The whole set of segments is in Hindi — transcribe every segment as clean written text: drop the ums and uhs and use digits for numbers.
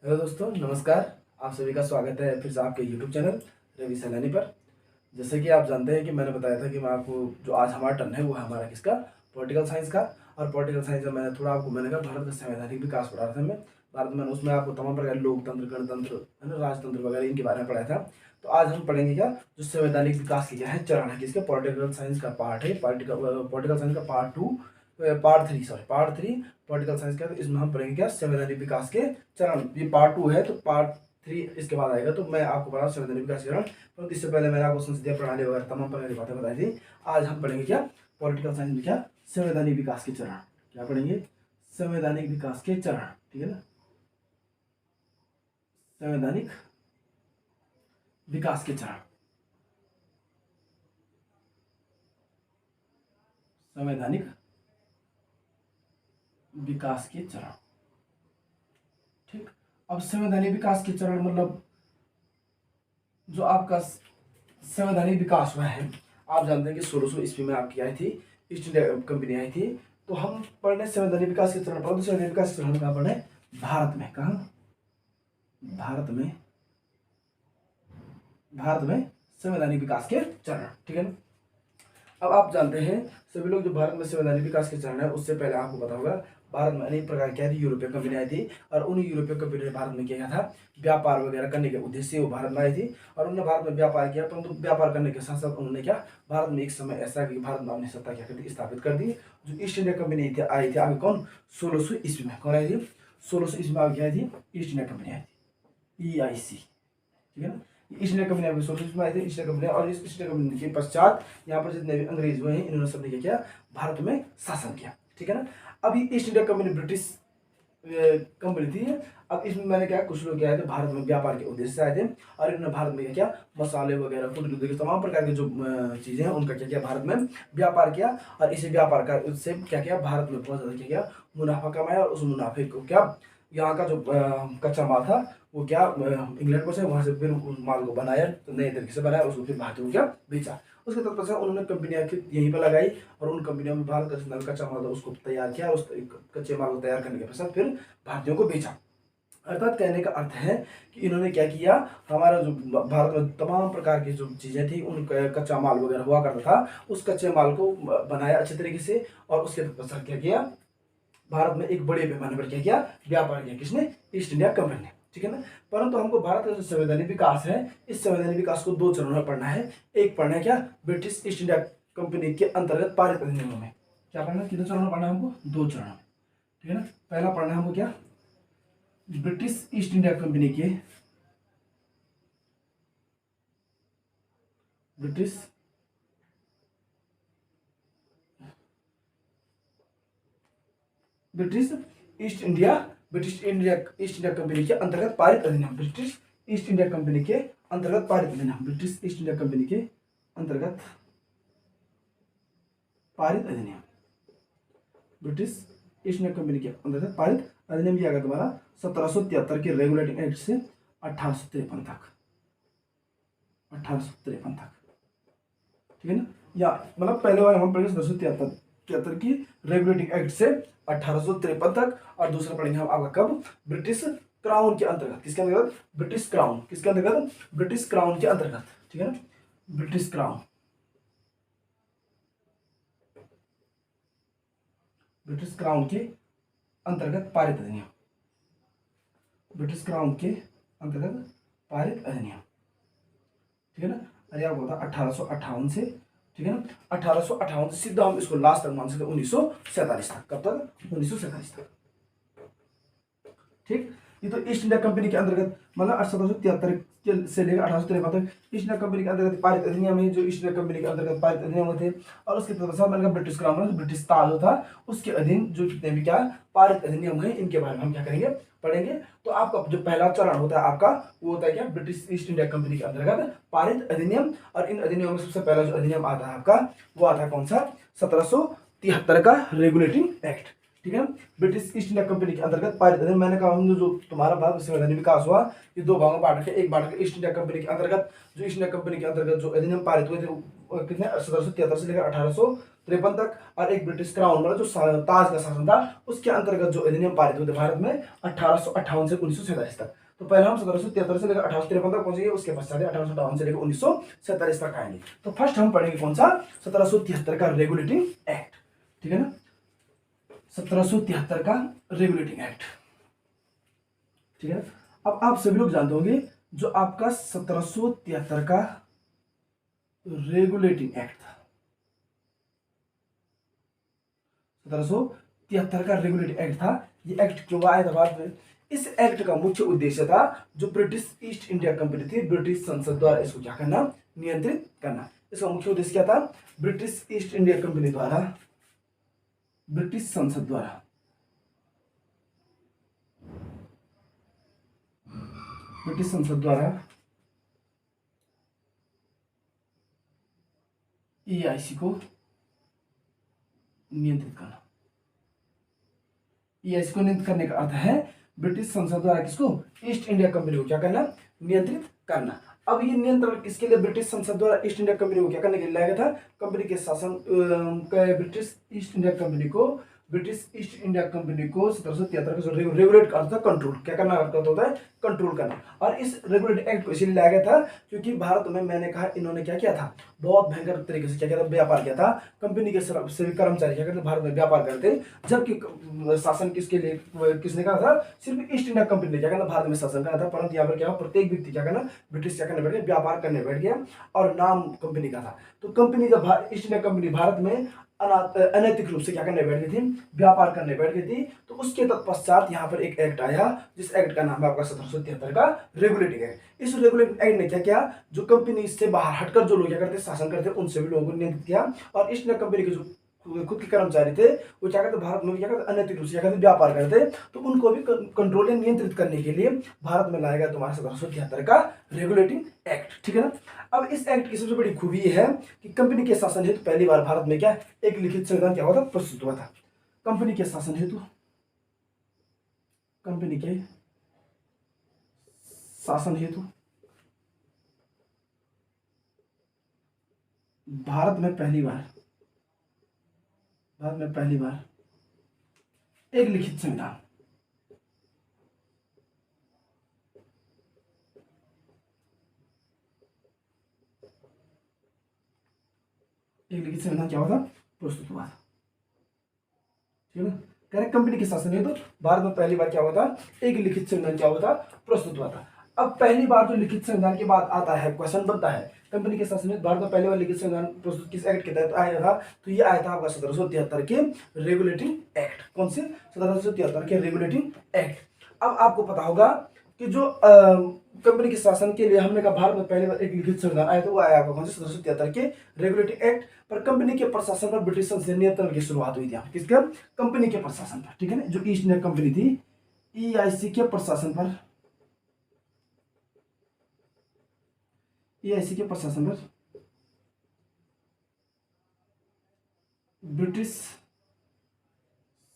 हेलो दोस्तों, नमस्कार। आप सभी का स्वागत है फिर से आपके यूट्यूब चैनल रवि सैलानी पर। जैसे कि आप जानते हैं कि मैंने बताया था कि मैं आपको जो आज हमारा टर्न है वो है हमारा किसका, पॉलिटिकल साइंस का। और पॉलिटिकल साइंस में मैंने थोड़ा आपको मैंने कहा भारत का संवैधानिक विकास पढ़ा था मैं। भारत में उसमें आपको तमाम प्रकार लोकतंत्र, गणतंत्र, है ना, राजतंत्र वगैरह इनके बारे में पढ़ाया था। तो आज हम पढ़ेंगे क्या, जो संवैधानिक विकास की क्या है चरण है, किसके, पॉलिटिकल साइंस का पार्ट है, पॉलिटिकल साइंस का पार्ट 2, पार्ट 3 पॉलिटिकल साइंस का। तो इसमें हम पढ़ेंगे क्या, संवैधानिक विकास के चरण। ये पार्ट 2 है, तो पार्ट 3 इसके बाद आएगा। तो मैं आपको बता संवैधानिक विकास के चरण, तो इससे पहले मैंने आपको संसदीय प्रणाली वगैरह तमाम प्रकार की बातें बताई थी। आज हम पढ़ेंगे क्या, पॉलिटिकल साइंस में क्या, संवैधानिक विकास के चरण। क्या पढ़ेंगे, संवैधानिक विकास के चरण, ठीक है ना, संवैधानिक विकास के चरण, संवैधानिक विकास के चरण। ठीक, अब संवैधानिक विकास के चरण मतलब जो आपका संवैधानिक विकास हुआ है, आप जानते हैं कि 1600 ईस्वी में आपकी आई थी, ईस्ट इंडिया कंपनी आई थी। तो हम पढ़ रहे संवैधानिक विकास के चरण, परंतु संवैधानिक विकास के चरण हम कहाँ पढ़ रहे हैं, भारत में। कहाँ, भारत में, भारत में संवैधानिक विकास के चरण, ठीक है ना। अब आप जानते हैं सभी लोग, जो भारत में संवैधानिक विकास के चरण है, उससे पहले आपको पता होगा भारत में अनेक प्रकार की यूरोपीय कंपनी आई थी। और उन यूरोपीय कंपनी ने भारत में किया था व्यापार वगैरह करने के उद्देश्य से वो भारत में आई थी। और उन्होंने भारत में व्यापार किया, परंतु व्यापार करने के साथ साथ उन्होंने क्या, भारत में एक समय ऐसा कि भारत में अपनी सत्ता क्या कर दी, स्थापित कर दी। जो ईस्ट इंडिया कंपनी आई थी आगे, कौन, 1600 ईस्वी में। कौन आई थी, 1600 ईस्वी में आगे आई थी, ईस्ट इंडिया कंपनी आई थी, EIC, ठीक है ना। ईस्ट इंडिया कंपनी अभी 1600 में आई थी, ईस्ट इंडिया कंपनी। और इस ईस्ट इंडिया कंपनी के पश्चात यहाँ पर जितने भी अंग्रेज हुए हैं, इन्होंने सबने क्या किया, भारत में शासन किया, ठीक है ना। अभी east India company British company थी। अब इसमें मैंने क्या, कुछ लोग क्या आए थे भारत में व्यापार के उद्देश्य से आए थे। और इन्होंने भारत में क्या किया, मसाले वगैरह, कुछ के तमाम प्रकार की जो चीजें हैं उनका क्या किया, भारत में व्यापार किया। और इसी व्यापार का उससे क्या किया, भारत में बहुत ज्यादा क्या किया, मुनाफा कमाया। और उस मुनाफे को क्या, यहाँ का जो कच्चा माल था वो क्या, इंग्लैंड को से वहां से फिर उस माल को बनाया, तो नए तरीके से बनाया, उसको फिर भारतीयों को क्या बेचा। उसके तत्पश्चात उन्होंने कंपनियां यहीं पर लगाई। और उन कंपनियों में भारत का जितना भी कच्चा माल था उसको तैयार किया। उस कच्चे माल को तैयार करने के पश्चात फिर भारतीयों को बेचा। अर्थात कहने का अर्थ है कि इन्होंने क्या किया, हमारा जो भारत में तमाम प्रकार की जो चीजें थी, उन कच्चा माल वगैरह हुआ करता था, उस कच्चे माल को बनाया अच्छे तरीके से। और उसके तत्पश्चात क्या किया, भारत में एक बड़े पैमाने पर क्या किया, व्यापार किया। किसने, ईस्ट इंडिया कंपनी ने, ठीक है ना। परंतु हमको भारत का जो संवैधानिक विकास है, इस संवैधानिक विकास को 2 चरणों में पढ़ना है। एक पढ़ना है क्या, ब्रिटिश ईस्ट इंडिया कंपनी के अंतर्गत पारित अधिनियमों में। क्या पढ़ना है, कितने चरणों में पढ़ना है हमको, 2 चरणों में, ठीक है ना। पहला पढ़ना है हमको क्या, ब्रिटिश ईस्ट इंडिया कंपनी के, British British east India east India company के अंतर्गत पारित अधिनियम, ब्रिटिश ईस्ट इंडिया कंपनी के अंतर्गत पारित अधिनियम, ब्रिटिश ईस्ट इंडिया कंपनी के अंतर्गत पारित अधिनियम, ब्रिटिश ईस्ट इंडिया कंपनी के अंतर्गत पारित अधिनियम। यह तुम्हारा 1773 के रेगुलेटिंग एक्ट से 1853 तक, 1853 तक, ठीक है ना। या मतलब पहले बार हम पढ़ेंगे 1773 की रेगुलेटिंग एक्ट से 1853 तक। और दूसरा पढ़ेंगे हम आपका कब, ब्रिटिश क्राउन के अंतर्गत। किसके अंतर्गत, ब्रिटिश क्राउन, किसके अंतर्गत, ब्रिटिश क्राउन के अंतर्गत, ठीक है ना, ब्रिटिश क्राउन, ब्रिटिश क्राउन के अंतर्गत पारित अधिनियम, ब्रिटिश क्राउन के अंतर्गत पारित अधिनियम, ठीक है ना। अरे आपको बता 1858 से, ठीक है ना, 1858 से सीधा हम इसको लास्ट तक मान सकते 1947 तक। कब तक, 1947 तक, ठीक। ये तो ईस्ट इंडिया कंपनी के अंतर्गत मतलब 1773 से लेकर 1853 तक ईस्ट इंडिया कंपनी के अंतर्गत पारित अधिनियम है, जो ईस्ट इंडिया कंपनी के अंतर्गत पारित अधिनियम थे। और उसके तत्पश्चात मैंने कहा ब्रिटिश क्राउन, ब्रिटिश ताज जो था उसके अधीन जो जितने भी क्या पारित अधिनियम है, इनके बारे में हम क्या करेंगे, पढ़ेंगे। तो आपका जो पहला चरण होता है आपका, वो होता है क्या, ब्रिटिश ईस्ट इंडिया कंपनी के अंतर्गत पारित अधिनियम। और इन अधिनियमों में सबसे पहला जो अधिनियम आता है आपका, वो आता है कौन सा, 1773 का रेगुलेटिंग एक्ट, ठीक है। ब्रिटिश ईस्ट इंडिया कंपनी के अंतर्गत पारित अधिनियम। मैंने कहा हम जो तुम्हारा भारत संवैधानिक विकास हुआ, ये 2 भागों में बांट के, एक बांट के ईस्ट इंडिया कंपनी के अंतर्गत, जो ईस्ट इंडिया कंपनी के अंतर्गत जो अधिनियम पारित हुए थे कितने 1773 से लेकर 1853 तक, और एक ब्रिटिश क्राउन मतलब जो ताज का शासन था उसके अंतर्गत जो अधिनियम पारित हुए थे भारत में 1858 से 1947 तक। तो पहले हम 1773 से लेकर 1853 तक पहुंचेंगे, उसके पश्चात 1858 से लेकर 1947 तक आएंगे। तो फर्स्ट हम पढ़ेंगे कौन सा, 1773 का रेगुलेटिंग एक्ट, ठीक है ना, 1773 का रेगुलेटिंग एक्ट, ठीक है। अब आप सभी लोग जानते होंगे जो आपका 1773 का रेगुलेटिंग एक्ट था, 1773 का रेगुलेटिंग एक्ट था, ये एक्ट क्यों आया था भारत में? इस एक्ट का मुख्य उद्देश्य था जो ब्रिटिश ईस्ट इंडिया कंपनी थी, ब्रिटिश संसद द्वारा इसको क्या करना, नियंत्रित करना। इसका मुख्य उद्देश्य क्या था? ब्रिटिश ईस्ट इंडिया कंपनी द्वारा, ब्रिटिश संसद द्वारा ईआईसी को नियंत्रित करना। ईआईसी को नियंत्रित करने का अर्थ है ब्रिटिश संसद द्वारा किसको, ईस्ट इंडिया कंपनी को क्या करना, नियंत्रित करना। अब ये नियंत्रण किसके लिए ब्रिटिश संसद द्वारा ईस्ट इंडिया कंपनी को क्या करने के लिए लाया गया था? कंपनी के शासन ब्रिटिश ईस्ट इंडिया कंपनी को 1773 का रेगुलेट करता था, कंट्रोल क्या करना होता है, कंट्रोल करना। और इस रेगुलेट एक्ट को इसीलिए लाया गया था क्योंकि भारत में मैंने कहा इन्होंने क्या किया था, बहुत भयंकर तरीके से क्या किया था, व्यापार किया था। कंपनी के सभी कर्मचारी क्या करते भारत में व्यापार करते, जबकि शासन किसके लिए, किसने कहा था, सिर्फ ईस्ट इंडिया कंपनी ने क्या करना, भारत में शासन करा था। परंतु यहाँ पर क्या, प्रत्येक व्यक्ति क्या करना, ब्रिटिश क्या करने बैठ गया, व्यापार करने बैठ गया, और नाम कंपनी का था। तो कंपनी जब ईस्ट इंडिया कंपनी भारत में अनैतिक रूप से क्या करने बैठ गई थी, व्यापार करने बैठ गई थी, तो उसके तत्पश्चात यहाँ पर एक एक्ट आया जिस एक्ट का नाम है आपका 1773 का रेगुलेटिंग एक्ट। इस रेगुलेटिंग एक्ट ने क्या किया, जो कंपनी से बाहर हटकर जो लोग क्या करते शासन करते उन सभी लोगों को नियंत्रित किया, और ईस्ट इंडिया कंपनी के जो खुद के कर्मचारी थे वो क्या करते, भारत में क्या करते, अनैतिक रूप से क्या करते, व्यापार करते, तो उनको भी कंट्रोल या नियंत्रित करने के लिए भारत में लाया गया तुम्हारा 1773 का रेगुलेटिंग एक्ट, ठीक है ना। अब इस एक्ट की सबसे बड़ी खूबी यह है कि कंपनी के शासन हेतु पहली बार भारत में क्या, एक लिखित संविधान क्या हुआ था, प्रस्तुत हुआ था। कंपनी के शासन हेतु, कंपनी के शासन हेतु भारत में पहली बार एक लिखित संविधान, क्या हुआ था, प्रस्तुत हुआ था, ठीक है ना। करेक्ट, कंपनी के शासन हेतु भारत में पहली बार क्या हुआ था, एक लिखित संविधान क्या हुआ था, प्रस्तुत हुआ था। अब पहली बार जो लिखित संविधान के बाद आता है, क्वेश्चन बनता है, कंपनी के शासन में भारत में पहली बार लिखित संविधान प्रस्तुत किस एक्ट के तहत आया था? तो ये आया था आपका 1773 के रेगुलेटिंग एक्ट। कौन से? 1773 के रेगुलेटिंग एक्ट। अब आपको पता होगा कि जो कंपनी के शासन के लिए हमने कहा भारत में पहली बार एक लिखित संविधान आया, तो वो आया आपका कौन से? 1773 के रेगुलेटिंग एक्ट। पर कंपनी के प्रशासन पर ब्रिटिश से नियंत्रण की शुरुआत हुई थी। किसका? कंपनी के प्रशासन पर, ठीक है ना। जो ईस्ट इंडिया कंपनी थी, ईआईसी के प्रशासन पर, ईआईसी के प्रशासन पर ब्रिटिश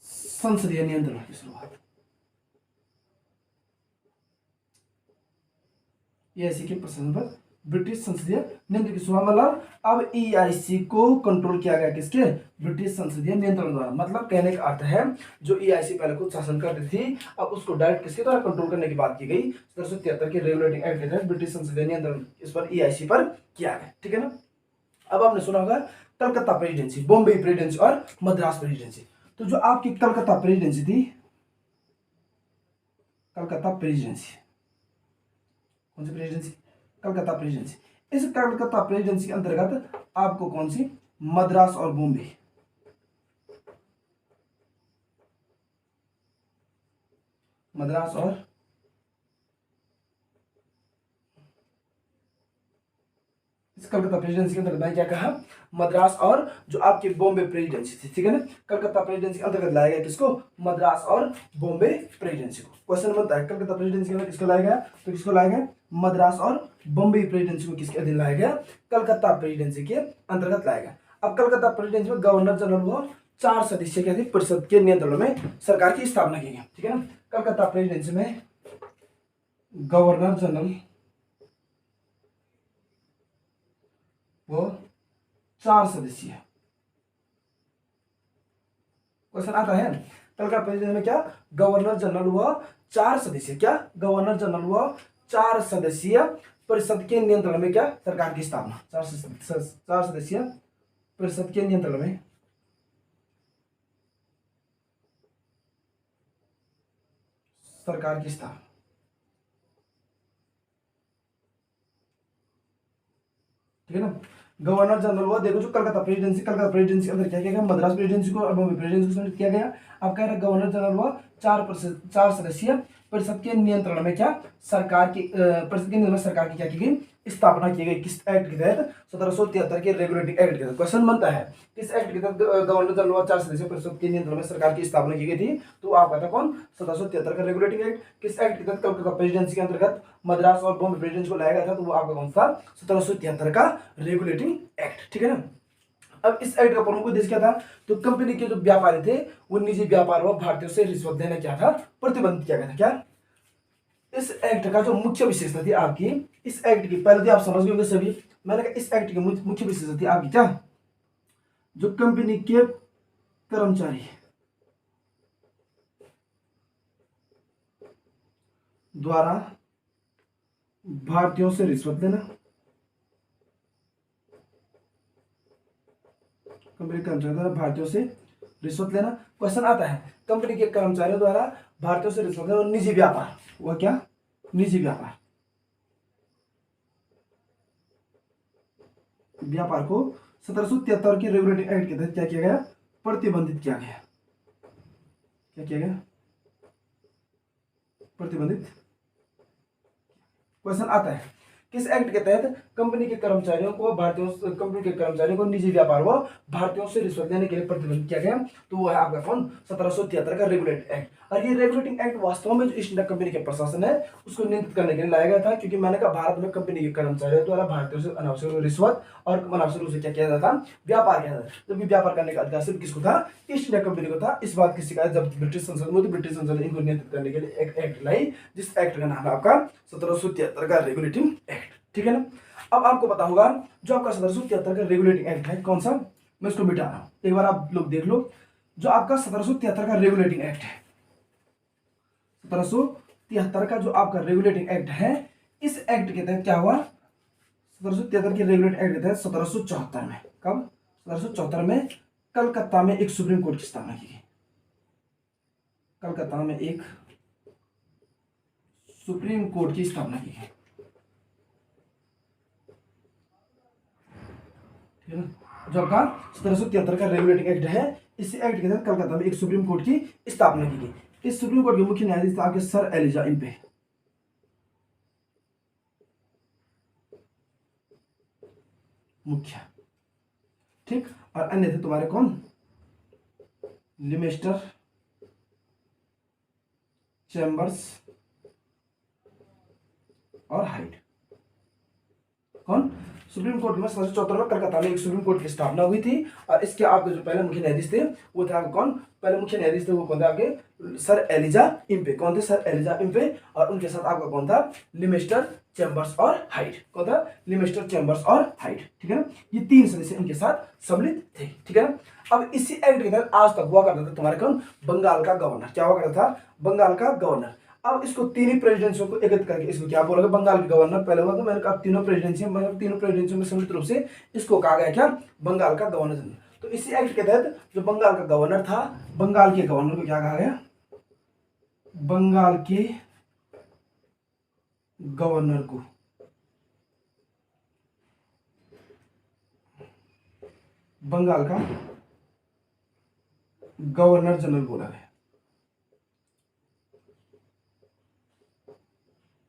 संसदीय नियंत्रण की शुरुआत, ईआईसी के प्रशासन पर ब्रिटिश संसदीय नियंत्रण की शुरुआत। मतलब अब ईआईसी को कंट्रोल किया गया किसके? ब्रिटिश संसदीय नियंत्रण द्वारा। मतलब कहने का अर्थ है जो ईआईसी पहले खुद शासन करती थी, अब उसको डायरेक्ट किसके द्वारा कंट्रोल करने की बात की गई? 1773 के रेगुलेटिंग एक्ट के तहत ब्रिटिश संसदीय नियंत्रण इस पर ईआईसी पर किया गया, ठीक है ना। अब आपने सुना होगा कलकत्ता प्रेसिडेंसी, बॉम्बे प्रेसिडेंसी और मद्रास प्रेसिडेंसी। तो जो आपकी कलकत्ता प्रेसिडेंसी थी, कलकत्ता प्रेसिडेंसी, कौन सी प्रेसिडेंसी? कलकत्ता प्रेसिडेंसी। इस कलकत्ता प्रेसिडेंसी के अंतर्गत आपको कौन सी? मद्रास और बॉम्बे, मद्रास और इस कलकत्ता प्रेसिडेंसी के अंतर्गत मैंने क्या कहा? मद्रास और जो आपकी बॉम्बे प्रेसिडेंसी थी, ठीक है ना। कलकत्ता प्रेसिडेंसी के अंतर्गत लाया गया किसको? मद्रास और बॉम्बे प्रेसिडेंसी को। क्वेश्चन बनता है कलकत्ता प्रेसिडेंसी के अंदर किसको लाया गया? तो किसको लाया गया? मद्रास और बॉम्बे प्रेसिडेंसी को किसके अधीन लाया गया? कलकत्ता प्रेसिडेंसी के अंतर्गत लाया गया। अब कलकत्ता प्रेसिडेंसी में गवर्नर जनरल व 4 सदस्य के परिषद के नियंत्रण में सरकार की स्थापना की गई, ठीक है ना। कलकत्ता प्रेसिडेंसी में गवर्नर जनरल वो 4 सदस्यीय। क्वेश्चन आता है कल का प्रेसिडेंट में क्या, गवर्नर जनरल व 4 सदस्य, क्या गवर्नर जनरल व 4 सदस्यीय परिषद के नियंत्रण में क्या सरकार की स्थापना। 4 सदस्यीय परिषद के नियंत्रण में सरकार की स्थापना। ठीक है ना। गवर्नर जनरल हुआ, देखो जो कलकत्ता प्रेसिडेंसी के अंदर क्या किया गया, मद्रास प्रेसिडेंसी को और बॉम्बे प्रेसिडेंसी को किया गया। अब कह रहा है गवर्नर जनरल हुआ 4 सदस्यीय परिषद के नियंत्रण में क्या सरकार की परिषद के नियंत्रण में सरकार की क्या की गई स्थापना की गई। किस एक्ट के तहत, 1773 के रेगुलेटिंग एक्ट के तहत। क्वेश्चन बनता है किस एक्ट के तहत गवर्नर जनरल व 4 सदस्यीय परिषद के नियंत्रण में सरकार की स्थापना की गई थी, तो आपका था कौन, 1773 का रेगुलेटिंग एक्ट। किस एक्ट के तहत कलकत्ता प्रेसिडेंसी के अंतर्गत मद्रास और बॉम्बे प्रेसिडेंसी को लाया गया था, तो वो आपका कौन सा 1773 का रेगुलेटिंग एक्ट। ठीक है ना। अब इस एक्ट का प्रमुख उद्देश्य क्या था, तो कंपनी के जो व्यापारी थे वो निजी व्यापार व भारतीयों से रिश्वत देना क्या था, प्रतिबंधित किया गया था। क्या इस एक्ट का जो मुख्य विशेषता थी आपकी, इस एक्ट की पहले तो आप समझ गए होंगे सभी, मैंने कहा इस एक्ट की मुख्य विशेषता थी आपकी क्या, जो कंपनी के कर्मचारी द्वारा भारतीयों से रिश्वत लेना, कंपनी के कर्मचारियों द्वारा भारतीयों से रिश्वत लेना। क्वेश्चन आता है कंपनी के कर्मचारियों द्वारा भारतीयों से रिश्वत लेना और निजी व्यापार, वह क्या, निजी व्यापार को 1773 की रेगुलेटिंग एक्ट के तहत क्या किया गया, प्रतिबंधित किया गया। क्या किया गया, प्रतिबंधित। क्वेश्चन आता है किस एक्ट के तहत कंपनी के कर्मचारियों को निजी व्यापार व भारतीयों से रिश्वत लेने के लिए प्रतिबंध किया गया, तो वो है आपका कौन, 1773 का रेगुलेटिंग एक्ट। और ये रेगुलेटिंग एक्ट वास्तव में जो ईस्ट इंडिया कंपनी के प्रशासन है उसको नियंत्रित करने के लिए लाया गया था, क्योंकि मैंने कहा भारत में कंपनी के कर्मचारियों द्वारा भारतीयों से अनावश्यक रिश्वत और अनावश्यक रूप से क्या किया जाता था, व्यापार किया जाता। जबकि व्यापार करने का अधिकार सिर्फ किसको था, ईस्ट इंडिया कंपनी को था। इस बात की शिकायत जब ब्रिटिश संसद में, तो ब्रिटिश संसद ने इनको नियंत्रित करने के लिए एक एक्ट लाई, जिस एक्ट का नाम है आपका 1773 का रेगुलेटिंग एक्ट। ठीक है ना। अब आपको पता होगा जो आपका 1773 का रेगुलेटिंग एक्ट है कौन सा, मैं इसको मिटा रहा हूं, एक बार आप लोग देख लो। जो आपका 1773 का रेगुलेटिंग एक्ट है, 1773 का जो आपका रेगुलेटिंग एक्ट है, इस एक्ट के तहत क्या हुआ, 1773 के रेगुलेटिंग एक्ट के तहत 1774 में, कब, 1774 में कलकत्ता में एक सुप्रीम कोर्ट की स्थापना की गई। कलकत्ता में एक सुप्रीम कोर्ट की स्थापना की गई। जो आपका 1773 का रेगुलेटिंग एक्ट है, इस एक्ट के तहत कलकत्ता में एक सुप्रीम कोर्ट की स्थापना की गई। इस सुप्रीम कोर्ट के मुख्य न्यायाधीश थे आपके सर एलिजा इम्पे, मुख्य। ठीक, और अन्य थे तुम्हारे कौन, लिमेस्टर, चैम्बर्स और हाइड। कौन, सुप्रीम कोर्ट में 1774 में कलकत्ता में एक सुप्रीम कोर्ट की स्थापना हुई थी। और इसके आपके जो पहले मुख्य न्यायाधीश थे वो थे आपके कौन, पहले मुख्य न्यायाधीश थे वो कौन थे आपके, सर एलिजा इम्पे। कौन थे, सर एलिजा इम्पे। और उनके साथ आपका कौन था, लिमेस्टर, चैम्बर्स और हाइड। कौन था, लिमेस्टर, चैम्बर्स और हाइड। ठीक है ना, ये 3 सदस्य इनके साथ सम्मिलित थे। ठीक है ना। अब इसी एक्ट के तहत आज तक हुआ करता था तुम्हारे कौन, बंगाल का गवर्नर। क्या हुआ करता था, बंगाल का गवर्नर। अब इसको 3 ही प्रेसिडेंसियों को एकत्रित करके इसको क्या बोला गया, बंगाल के गवर्नर। पहले हुआ तो मैंने कहा तीनों प्रेसिडेंसियों में सम्मिलित रूप से इसको कहा गया क्या, बंगाल का गवर्नर। तो इसी एक्ट के तहत जो बंगाल का गवर्नर था, बंगाल के गवर्नर को क्या कहा गया, बंगाल के गवर्नर को बंगाल का गवर्नर जनरल बोला गया।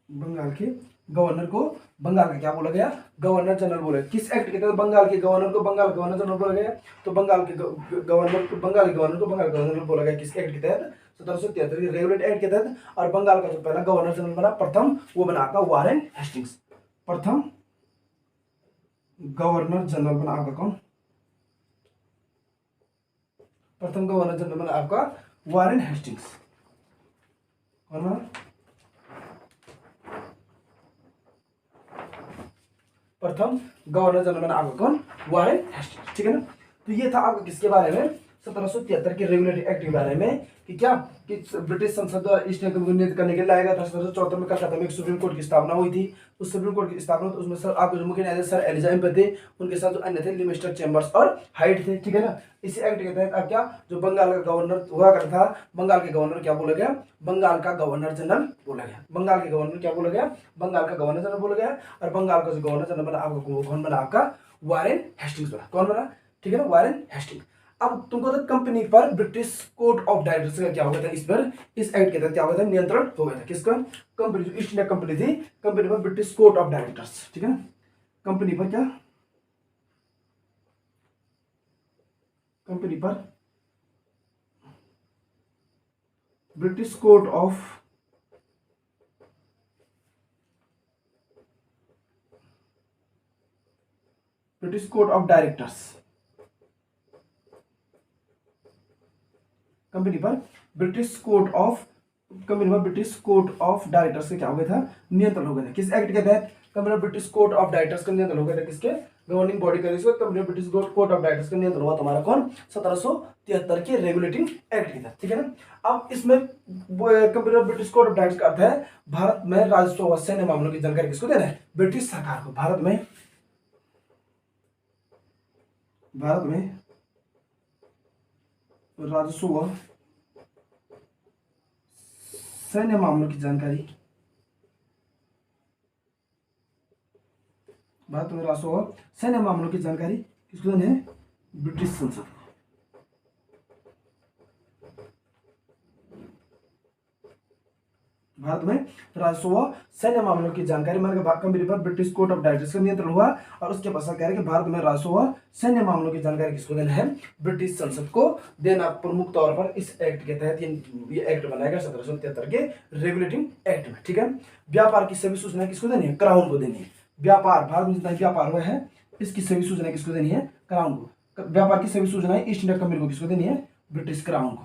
बंगाल के गवर्नर को बंगाल का क्या बोला गया, गवर्नर जनरल बोला गया। किस एक्ट के तहत बंगाल के गवर्नर को बंगाल गवर्नर जनरल बोला गया, तो बंगाल के गवर्नर को बंगाल गवर्नर बोला गया। किस एक्ट के तहत, 1773 के रेगुलेट एक्ट के तहत। और बंगाल का जो पहला गवर्नर जनरल बना प्रथम, वो बना आपका वारेन हेस्टिंग्स। प्रथम गवर्नर जनरल बना आपका कौन, प्रथम गवर्नर जनरल बना आपका वारेन हेस्टिंग्स। कौन बना, प्रथम गवर्नर जनरल बना आपका कौन? Warren Hastings. ठीक है ना। तो ये था आपका किसके बारे में? 1773 के रेगुलेटरी एक्ट के बारे में कि क्या कि ब्रिटिश संसद द्वारा ईस्ट इंडिया कंपनी को नियंत्रित करने के लिए लाया गया था। 1774 में कलकत्ता में एक सुप्रीम कोर्ट की स्थापना हुई थी। उस सुप्रीम कोर्ट की स्थापना, तो उसमें सर आपको जो मुख्य न्यायाधीश सर एलिजा एम्पे थे, उनके साथ जो अन्य थे लिविंगस्टन चैम्बर्स और हाइट थे। ठीक है ना। इसी एक्ट के तहत अब क्या जो बंगाल का गवर्नर हुआ करता था, बंगाल के गवर्नर क्या बोला गया? बंगाल का गवर्नर जनरल बोला गया। बंगाल के गवर्नर क्या बोला गया? बंगाल का गवर्नर जनरल बोला गया। और बंगाल का जो गवर्नर जनरल बना आपका कौन बना? आपका वारेन हेस्टिंग्स बना। कौन बना? ठीक है ना, वारेन हेस्टिंग्स। अब तुमको तो कंपनी पर ब्रिटिश कोर्ट ऑफ डायरेक्टर्स का क्या हो गया था? इस पर इस एक्ट के तहत क्या हो गया था? नियंत्रण हो गया था। किसका? कंपनी, जो ईस्ट इंडिया कंपनी थी, कंपनी पर ब्रिटिश कोर्ट ऑफ डायरेक्टर्स। ठीक है ना। कंपनी पर क्या? कंपनी पर British court of directors, company पर ब्रिटिश कोर्ट ऑफ डायरेक्टर्स का क्या हो गया था? नियंत्रण हो गया था। किस एक्ट के तहत? कंपनी पर ब्रिटिश कोर्ट ऑफ डायरेक्टर्स का नियंत्रण हो गया था। किसके? गवर्निंग बॉडी का कंपनी पर ब्रिटिश कोर्ट ऑफ डायरेक्टर्स का नियंत्रण हुआ तुम्हारा कौन? 1773 के रेगुलेटिंग एक्ट के तहत। ठीक है ना। अब इसमें कंपनी पर ब्रिटिश कोर्ट ऑफ डायरेक्टर्स का अर्थ है भारत में राजस्व व सैन्य मामलों की जानकारी किसको देना है? ब्रिटिश सरकार को। भारत में राजस्व व सैन्य मामलों की जानकारी, भारत में राजस्व व सैन्य मामलों की जानकारी किसको देनी है? ब्रिटिश संसद को। भारत में राजस्व व सैन्य मामलों की जानकारी कंपनी पर ब्रिटिश कोर्ट ऑफ डायरेक्टर्स का नियंत्रण हुआ। और उसके पश्चात कह रहे हैं कि भारत में राजस्व व सैन्य मामलों की जानकारी किसको देना है? ब्रिटिश संसद को देना। प्रमुख तौर पर इस एक्ट के तहत ये एक्ट बनाया गया 1773 के रेगुलेटिंग एक्ट में। ठीक है। व्यापार की सभी सूचना किसको देनी है? क्राउन को देनी है। व्यापार, भारत में जितना व्यापार हुआ है इसकी सभी सूचना किसको देनी है? क्राउन को। व्यापार की सभी सूचनाएं ईस्ट इंडिया कंपनी को किसको देनी है? ब्रिटिश क्राउन को।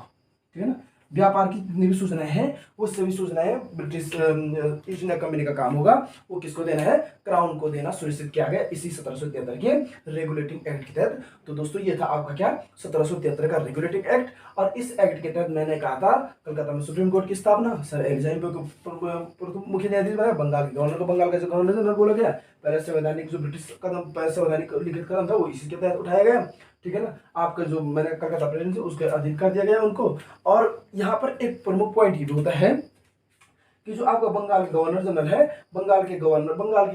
ठीक है ना। व्यापार की जितनी भी सूचनाएं हैं वो सभी सूचनाएं ब्रिटिश ईस्ट इंडिया कंपनी का काम होगा, वो किसको देना है? क्राउन को देना सुनिश्चित किया गया इसी 1773 के रेगुलेटिंग एक्ट के तहत। तो दोस्तों ये था आपका क्या? 1773 का रेगुलेटिंग एक्ट। और इस एक्ट के तहत मैंने कहा था कलकत्ता में सुप्रीम कोर्ट की स्थापना, सर एलिजा एम्पे को मुख्य न्यायाधीश बनाया, बंगाल के गवर्नर को बंगाल का जो गवर्नर जनरल बोला गया। पहले संवैधानिक जो ब्रिटिश कदम, पहले संवैधानिक लिखित कदम था वो इसी के तहत उठाया गया। ठीक है ना। आपका जो मैंने कलकत्ता प्रेसिडेंसी उसके अधीन कर दिया गया उनको। और यहाँ पर एक प्रमुख पॉइंट ये भी होता है कि जो आपका बंगाल का गवर्नर जनरल है, बंगाल की गवर्नर को बंगाल का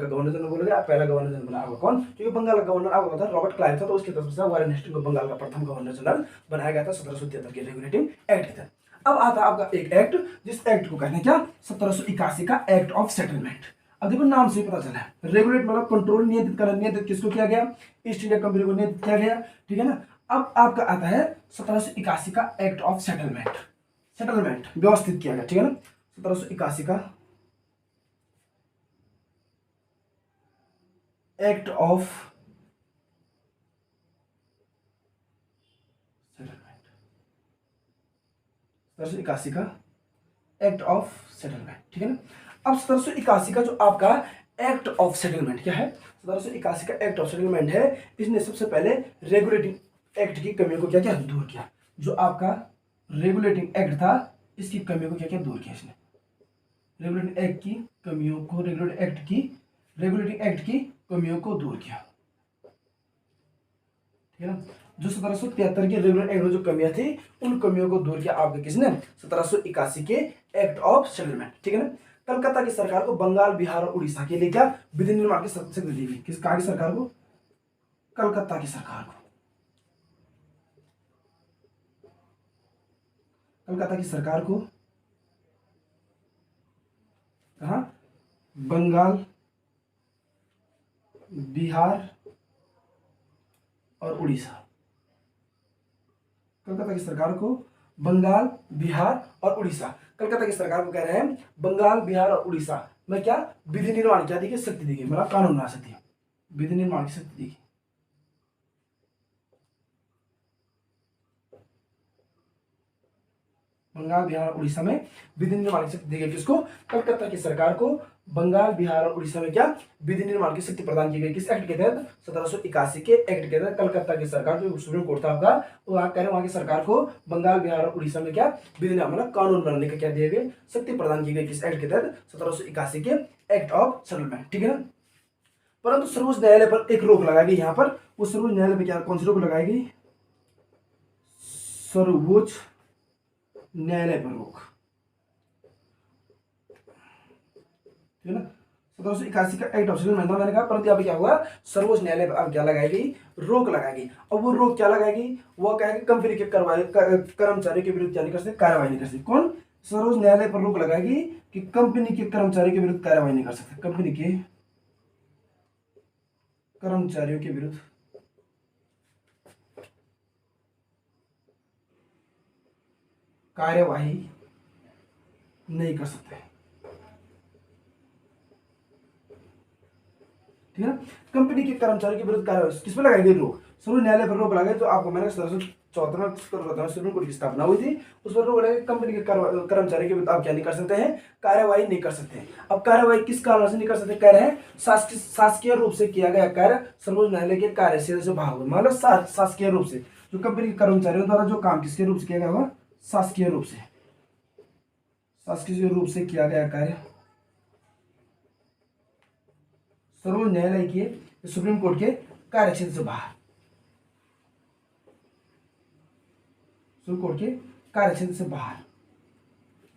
गवर्नर जनरल बोला गया। पहला गवर्नर जनरल बना आपका कौन? क्योंकि बंगाल का गवर्नर आपका था रॉबर्ट क्लाइव था, तो उसकी तरफ से वारेन हेस्टिंग्स को बंगाल का प्रथम गवर्नर जनरल बनाया गया था 1773 के रेगुलेटिंग एक्ट के तहत। अब आता आपका एक एक्ट, जिस एक्ट को कहते हैं क्या? 1781 का एक्ट ऑफ सेटलमेंट। अब देखो नाम से ही पता चला है, रेगुलेट मतलब कंट्रोल, नियंत्रित करना। नियंत्रित किसको किया गया? ईस्ट इंडिया कंपनी को नियंत्रित किया गया। ठीक है ना। अब आपका आता है 1781 का एक्ट ऑफ सेटलमेंट व्यवस्थित किया गया। ठीक है ना। 1781 का एक्ट ऑफ सेटलमेंट, 1781 का एक्ट ऑफ सेटलमेंट। ठीक है ना। अब 1781 का जो आपका एक्ट ऑफ सेटलमेंट क्या है? 1781 का एक्ट ऑफ सेटलमेंट है, इसने सबसे पहले रेगुलेटिंग एक्ट की कमियों को क्या क्या दूर किया। जो आपका रेगुलेटिंग एक्ट था इसकी कमियों को क्या क्या दूर किया इसने? रेगुलेटिंग एक्ट की कमियों को, रेगुलेटिंग एक्ट की कमियों को दूर किया। ठीक है ना। जो 1773 के रेगुलर एक्ट में जो कमियां थी उन कमियों को दूर किया आपके किसने? 1781 के एक्ट ऑफ सेटलमेंट। ठीक है ना। कलकत्ता की सरकार को बंगाल, बिहार और उड़ीसा के लिए क्या विधि निर्माण की शक्ति दी गई? किस कहा की सरकार को? कलकत्ता की सरकार को। कलकत्ता की सरकार को कहा? बंगाल, बिहार और उड़ीसा। कलकत्ता की सरकार को बंगाल, बिहार और उड़ीसा। कलकत्ता की सरकार को कह रहे हैं बंगाल, बिहार और उड़ीसा में क्या विधि निर्माण क्या दी गई? शक्ति दी गई, मतलब कानून बना सकती है, विधि निर्माण की शक्ति दी गई। बंगाल, बिहार और उड़ीसा में विधि निर्माण की शक्ति दी गई। किसको? कलकत्ता की सरकार को बंगाल, बिहार और उड़ीसा में क्या विधि निर्माण की शक्ति प्रदान की गई, किस एक्ट के तहत? 1781 के एक्ट के तहत। कलकत्ता की सरकार जो सुप्रीम कोर्ट था आपका, तो वहां कह रहे वहां की सरकार को बंगाल, बिहार और उड़ीसा में क्या विधि मतलब कानून बनाने का क्या दिया गया, शक्ति प्रदान की गई, किस एक्ट के तहत? 1781 के एक्ट ऑफ सेटलमेंट, ठीक है ना। परंतु सर्वोच्च न्यायालय पर एक रोक लगाई गई यहाँ पर, वो सर्वोच्च न्यायालय में क्या कौन सी रोक लगाई गई? सर्वोच्च न्यायालय पर रोक, ठीक है ना। 1781 का एक्ट ऑफ सेटलमेंट मैंने कहा, परंतु यहाँ पे क्या हुआ? सर्वोच्च न्यायालय पर अब क्या लगाई गई? रोक लगाई गई। अब वो रोक क्या लगाएगी? वो कहेगी कंपनी के कर्मचारी के विरुद्ध क्या नहीं कर सकते, कार्रवाई नहीं कर सकते। कौन? सर्वोच्च न्यायालय पर रोक लगाएगी कि कंपनी के कर्मचारी के विरुद्ध कार्रवाई नहीं कर सकते, कंपनी के कर्मचारियों के विरुद्ध कार्यवाही नहीं कर सकते, ठीक है ना। कंपनी के कर्मचारी के विरुद्ध कार्रवाई किस पर लगाई गई? रोक। सर्वोच्च न्यायालय पर रोक लगाई, तो आपको मैंने 1774 में सुप्रीम कोर्ट की स्थापना हुई थी, उस पर रोक लगाई। कंपनी के कर्मचारी के विरुद्ध आप क्या नहीं कर सकते हैं? कार्रवाई नहीं कर सकते हैं। अब कार्रवाई किस कारण से नहीं कर सकते? कह रहे हैं शासकीय रूप से किया गया कार्य सर्वोच्च न्यायालय के कार्यक्षेत्र से बाहर होगा। मतलब शासकीय रूप से जो कंपनी के कर्मचारियों द्वारा जो काम किसके रूप से किया गया होगा? शासकीय रूप से, शासकीय रूप से किया गया कार्य सर्वोच्च न्यायालय के सुप्रीम कोर्ट के कार्यक्षेत्र से बाहर, सुप्रीम कोर्ट के कार्यक्षेत्र से बाहर,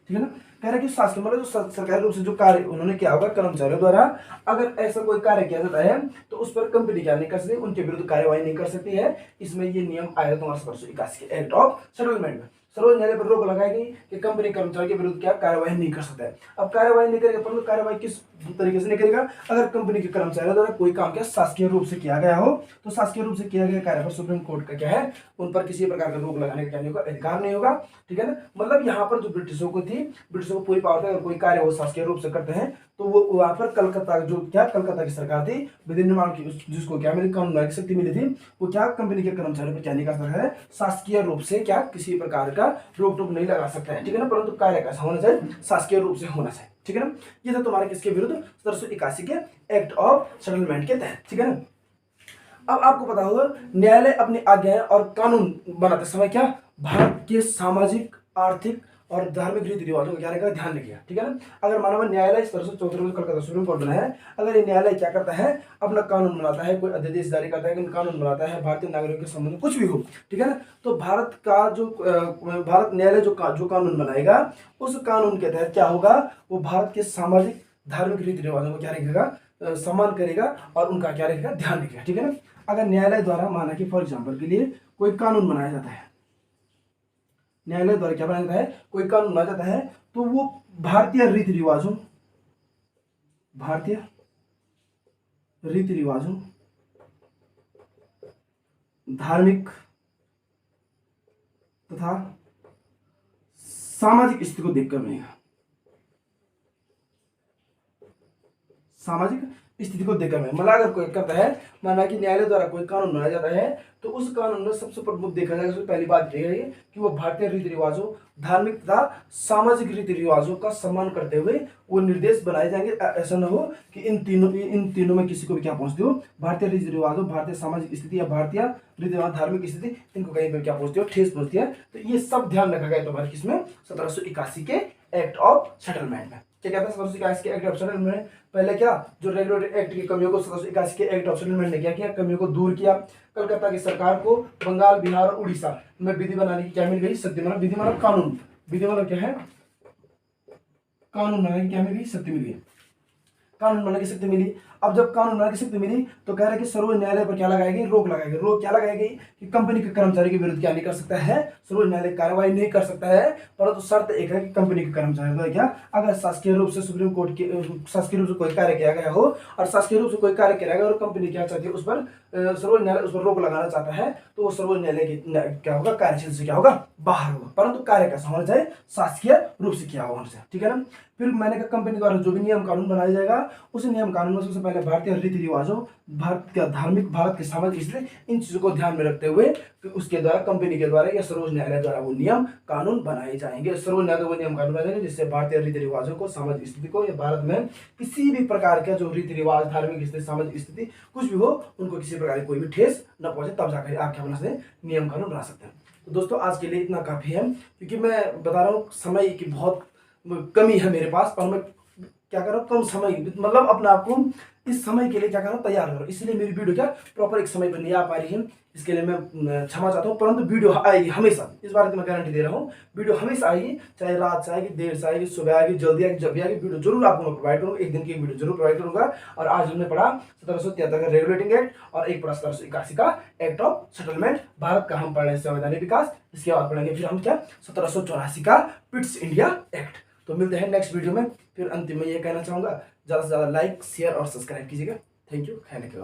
ठीक है ना। कह रहा है कि शासकीय मतलब जो सरकारी रूप से जो कार्य उन्होंने किया होगा कर्मचारियों द्वारा, अगर ऐसा कोई कार्य किया जाता है तो उस पर कंपनी क्या नहीं कर सकती, उनके विरुद्ध कार्यवाही नहीं कर सकती है। इसमें ये नियम आया तुम्हारा 1781 के एक्ट ऑफ सेटलमेंट में। सर्वोच्च न्यायालय पर रोक लगाई गई कि कंपनी कर्मचारी के विरुद्ध क्या कार्रवाई नहीं कर सकता है। अब कार्रवाई नहीं करेगा, परंतु कार्रवाई किस तरीके से नहीं करेगा? अगर कंपनी के कर्मचारियों द्वारा कोई काम क्या शासकीय रूप से किया गया हो, तो शासकीय रूप से किया गया कार्य पर सुप्रीम कोर्ट का क्या है, उन पर किसी प्रकार का रोक लगाने का क्या नहीं होगा, अधिकार नहीं होगा, ठीक है ना। मतलब यहाँ पर जो ब्रिटिशों को थी, ब्रिटिशों को पूरी पावर थी, अगर कोई कार्य वो शासकीय रूप से करते हैं तो वो वहां पर कलकत्ता जो क्या कलकत्ता की सरकार थी, विधि निर्माण की जिसको क्या मिली, कानून बनाने की शक्ति मिली थी, वो क्या कंपनी के कर्मचारियों पर क्या नहीं कर सकता है, शासकीय रूप से क्या किसी प्रकार का रोक टोक नहीं लगा सकता है, ठीक है ना। परंतु कार्य कैसा होना चाहिए? शासकीय रूप से होना चाहिए, ठीक है ना। ये था तुम्हारे किसके विरुद्ध? 1781 के एक्ट ऑफ सेटलमेंट के तहत, ठीक है ना। अब आपको पता होगा न्यायालय अपनी आज्ञाएं और कानून बनाते समय क्या भारत के सामाजिक, आर्थिक और धार्मिक रीति रिवाजों का क्या ध्यान रखिएगा, ठीक है ना। अगर मानव न्यायालय 1774 में कलकत्ता सुप्रीम कोर्ट बना है, अगर ये न्यायालय क्या करता है, अपना कानून बनाता है, कोई अध्यादेश जारी करता है, कानून बनाता है भारतीय नागरिकों के संबंध में कुछ भी हो, ठीक है ना, तो भारत का जो भारत न्यायालय जो कानून बनाएगा, उस कानून के तहत क्या होगा, वो भारत के सामाजिक धार्मिक रीति रिवाजों को क्या रखेगा, सम्मान करेगा और उनका क्या रखेगा, ध्यान रखेगा, ठीक है ना। अगर न्यायालय द्वारा माना कि फॉर एग्जाम्पल के लिए कोई कानून बनाया जाता है, न्यायालय द्वारा क्या बनाया जाता है, कोई कानून बनाया जाता है, तो वो भारतीय रीति रिवाजों, धार्मिक तथा सामाजिक स्थिति को देखकर बनेगा, सामाजिक स्थिति को देखकर में। मतलब अगर कोई करता है, माना कि न्यायालय द्वारा कोई कानून बनाया जाता है, तो उस कानून में सबसे प्रमुख देखा जाएगा, सबसे पहली बात यह है कि वो भारतीय रीति रिवाजों, धार्मिक तथा सामाजिक रीति रिवाजों का सम्मान करते हुए वो निर्देश बनाए जाएंगे। ऐसा न हो कि इन तीनों में किसी को भी क्या पहुंचते हो, भारतीय रीति रिवाजों, भारतीय सामाजिक स्थिति या भारतीय रीति रिवाज, धार्मिक स्थिति, इनको कहीं पर क्या पहुंचते हो, ठेस पहुंचती है। तो ये सब ध्यान रखा गया तुम्हारे किसमें, 1781 के एक्ट ऑफ सेटलमेंट में। क्या कहता है 1781 के एक्ट ऑफ सेटलमेंट में? पहले क्या जो रेगुलेटरी एक्ट की कमियों को 1781 के एक्ट ऑफ सेटलमेंट ने क्या किया, कमियों को दूर किया। कलकत्ता की सरकार को बंगाल, बिहार और उड़ीसा में विधि बनाने की क्या मिल गई, शक्ति। मतलब विधि मतलब कानून, विधि मतलब क्या है, कानून बनाने की क्या मिल गई, शक्ति मिल गई, कानून बनाने की शक्ति मिली। अब जब कानून बनाने की शक्ति मिली तो कह रहे कि सर्वोच्च न्यायालय पर क्या लगाएगी, रोक लगाएगी। रोक क्या लगाएगी कि कंपनी के कर्मचारी के विरुद्ध क्या नहीं कर सकता है, सर्वोच्च न्यायालय कार्रवाई नहीं कर सकता है, परंतु शर्त एक है कि कंपनी के कर्मचारी द्वारा क्या, अगर शासकीय रूप से सुप्रीम कोर्ट के शासकीय रूप से कोई कार्य किया गया हो और शासकीय रूप से कोई कार्य किया गया और कंपनी क्या चाहती है, उस पर सर्वोच्च न्यायालय उस पर रोक लगाना चाहता है, तो वो सर्वोच्च न्यायालय क्या होगा, कार्यक्षेत्र से क्या होगा, बाहर होगा। परंतु कार्य कैसा होना चाहिए, शासकीय रूप से किया होना चाहिए, ठीक है ना। फिर मैंने कहा कंपनी द्वारा जो भी नियम कानून बनाया जाएगा, उस नियम कानून में सबसे पहले भारतीय रीति रिवाजों, भारत का धार्मिक, भारत के सामाजिक, इसलिए इन चीज़ों को ध्यान में रखते हुए कि उसके द्वारा, कंपनी के द्वारा या सर्वोच्च न्यायालय द्वारा वो नियम कानून बनाए जाएंगे। सर्वोच्च न्यायालय वो नियम कानून बनाए जाएंगे जिससे भारतीय रीति रिवाजों को, सामाजिक स्थिति को, या भारत में किसी भी प्रकार का जो रीति रिवाज, धार्मिक स्थिति, सामाजिक स्थिति कुछ भी हो, उनको किसी प्रकार की कोई भी ठेस न पहुंचे, तब जाकर आप क्या बना सकते हैं, नियम कानून बना सकते हैं। तो दोस्तों आज के लिए इतना काफ़ी है, क्योंकि मैं बता रहा हूँ समय की बहुत कमी है मेरे पास, और मैं क्या कर रहा हूँ, कम समय, मतलब अपने आप को इस समय के लिए क्या कर रहा हूँ, तैयार कर रहा हूँ, इसलिए मेरी वीडियो क्या प्रॉपर एक समय पर नहीं आ पा रही है। इसके लिए मैं क्षमा चाहता हूँ, परंतु वीडियो आएगी हमेशा, इस बार की मैं गारंटी दे रहा हूँ, वीडियो हमेशा आएगी, चाहे रात से आएगी, देर से आएगी, सुबह आएगी, जल्दी आएगी, जब भी आएगी, वीडियो जरूर आपको मैं प्रोवाइड करूँगा, एक दिन की वीडियो जरूर प्रोवाइड करूँगा। और आज हमने पढ़ा 1773 का रेगुलेटिंग एक्ट, और एक पढ़ा 1781 का एक्ट ऑफ सेटलमेंट, भारत का हम पढ़ रहे हैं संवैधानिक विकास। इसके बाद पढ़ेंगे फिर हम क्या, 1784 का पिट्स इंडिया एक्ट। तो मिलते हैं नेक्स्ट वीडियो में। फिर अंतिम में ये कहना चाहूँगा, ज़्यादा से ज़्यादा लाइक, शेयर और सब्सक्राइब कीजिएगा। Thank you. खैर के